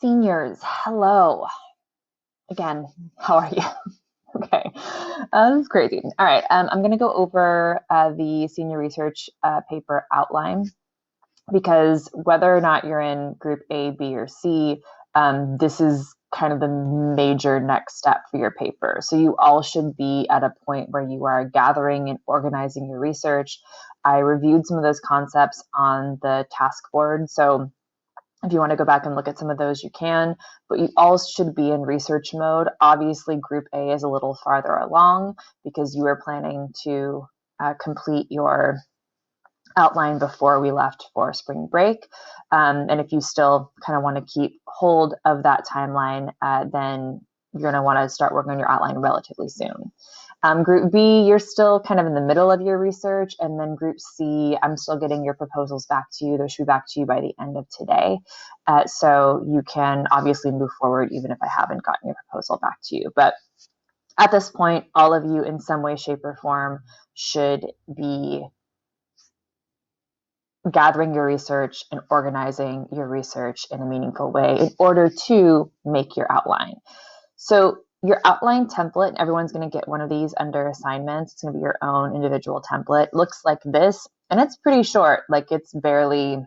Seniors, hello. Again, how are you? Okay, this is crazy. All right, I'm going to go over the senior research paper outline because whether or not you're in group A, B, or C, this is kind of the major next step for your paper. So you all should be at a point where you are gathering and organizing your research. I reviewed some of those concepts on the task board. So if you want to go back and look at some of those, you can, but you all should be in research mode. Obviously, Group A is a little farther along because you were planning to complete your outline before we left for spring break. And if you still kind of want to keep hold of that timeline, then you're going to want to start working on your outline relatively soon. Group B, you're still kind of in the middle of your research. And then Group C, I'm still getting your proposals back to you. Those should be back to you by the end of today. So you can obviously move forward even if I haven't gotten your proposal back to you. But at this point, all of you in some way, shape, or form should be gathering your research and organizing your research in a meaningful way in order to make your outline. So your outline template, everyone's going to get one of these under assignments. It's going to be your own individual template. It looks like this, and it's pretty short, like it's barely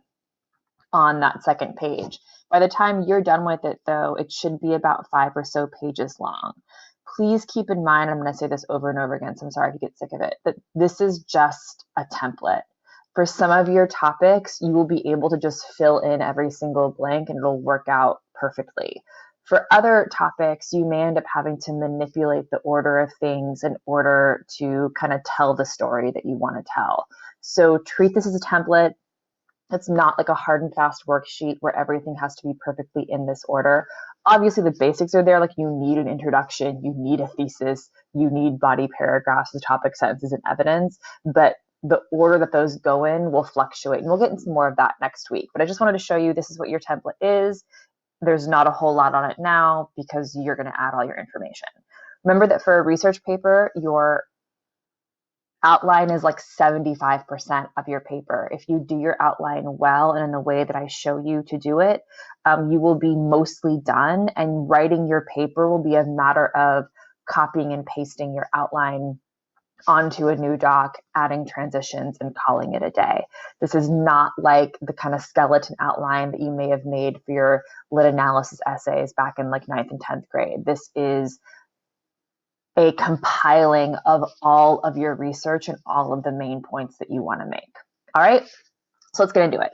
on that second page. By the time you're done with it, though, it should be about 5 or so pages long. Please keep in mind, I'm going to say this over and over again, so I'm sorry if you get sick of it, that this is just a template. For some of your topics, you will be able to just fill in every single blank and it'll work out perfectly. For other topics, you may end up having to manipulate the order of things in order to kind of tell the story that you want to tell. So treat this as a template. It's not like a hard and fast worksheet where everything has to be perfectly in this order. Obviously, the basics are there, like you need an introduction, you need a thesis, you need body paragraphs, the topic, sentences, and evidence, but the order that those go in will fluctuate. And we'll get into more of that next week. But I just wanted to show you this is what your template is. There's not a whole lot on it now because you're going to add all your information. Remember that for a research paper, your outline is like 75% of your paper. If you do your outline well and in the way that I show you to do it, you will be mostly done, and writing your paper will be a matter of copying and pasting your outline onto a new doc, adding transitions, and calling it a day. This is not like the kind of skeleton outline that you may have made for your lit analysis essays back in like 9th and 10th grade. This is a compiling of all of your research and all of the main points that you want to make. All right, so let's get into it.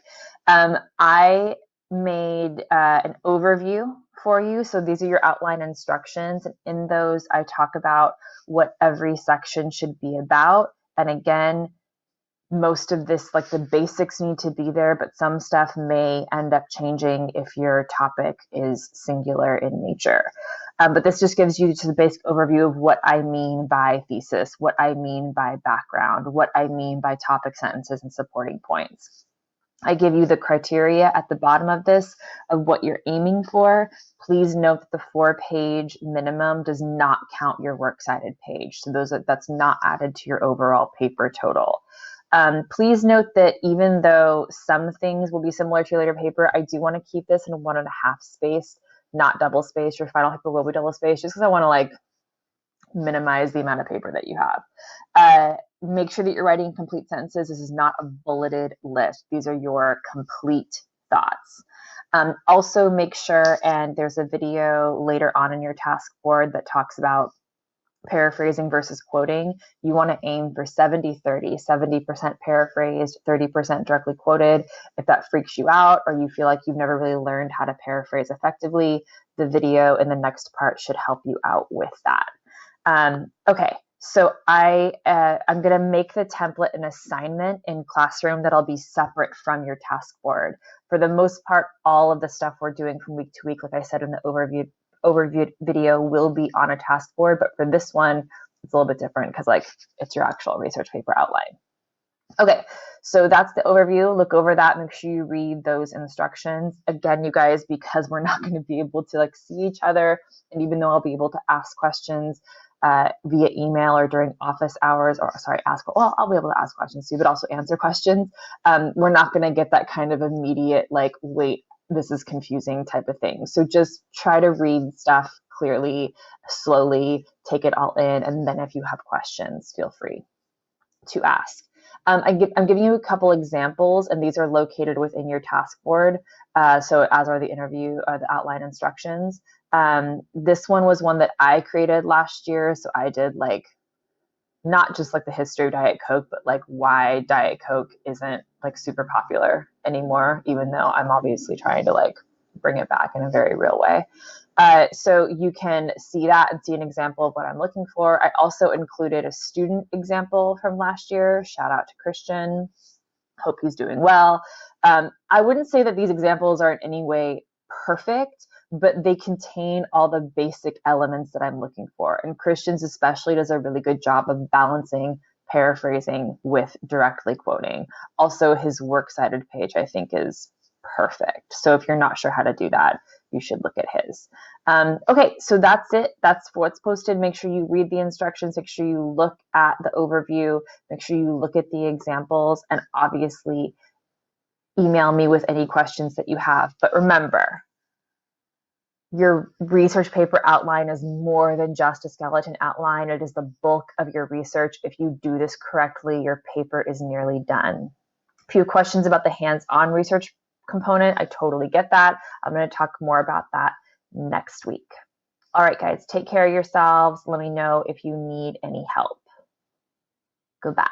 I made an overview for you. So these are your outline instructions. And in those, I talk about what every section should be about. And again, most of this, like the basics need to be there, but some stuff may end up changing if your topic is singular in nature. But this just gives you just a basic overview of what I mean by thesis, what I mean by background, what I mean by topic sentences and supporting points. I give you the criteria at the bottom of this of what you're aiming for. Please note that the 4-page minimum does not count your works cited page. So that's not added to your overall paper total. Please note that even though some things will be similar to your later paper, I do want to keep this in 1.5 space, not double space. Your final paper will be double space, just because I want to like minimize the amount of paper that you have. Make sure that you're writing complete sentences. This is not a bulleted list. These are your complete thoughts. Also make sure, and there's a video later on in your task board that talks about paraphrasing versus quoting. You want to aim for 70-30, 70% paraphrased, 30% directly quoted. If that freaks you out or you feel like you've never really learned how to paraphrase effectively, the video in the next part should help you out with that. Okay, so I'm going to make the template an assignment in Classroom that'll be separate from your task board. For the most part, all of the stuff we're doing from week to week, like I said in the overview video, will be on a task board, but for this one, it's a little bit different because like it's your actual research paper outline. Okay, so that's the overview. Look over that, make sure you read those instructions. Again, you guys, because we're not going to be able to like see each other, and even though I'll be able to ask questions via email or during office hours, or sorry, I'll be able to ask questions too, but also answer questions. We're not going to get that kind of immediate like wait this is confusing type of thing. So just try to read stuff clearly, slowly, take it all in, and then if you have questions, feel free to ask. I'm giving you a couple examples, and these are located within your task board. So as are the outline instructions. This one was one that I created last year. So I did like not just like the history of Diet Coke, but like why Diet Coke isn't like super popular anymore, even though I'm obviously trying to like bring it back in a very real way. So you can see that and see an example of what I'm looking for. I also included a student example from last year. Shout out to Christian. Hope he's doing well. I wouldn't say that these examples are in any way perfect, but they contain all the basic elements that I'm looking for. And Christian's especially does a really good job of balancing paraphrasing with directly quoting. Also, his works cited page, I think, is perfect. So if you're not sure how to do that, you should look at his. Okay, so that's it. That's what's posted. Make sure you read the instructions. Make sure you look at the overview. Make sure you look at the examples, and obviously email me with any questions that you have. But remember, your research paper outline is more than just a skeleton outline. It is the bulk of your research. If you do this correctly, your paper is nearly done. A few questions about the hands-on research component. I totally get that. I'm going to talk more about that next week. All right, guys, take care of yourselves. Let me know if you need any help. Goodbye.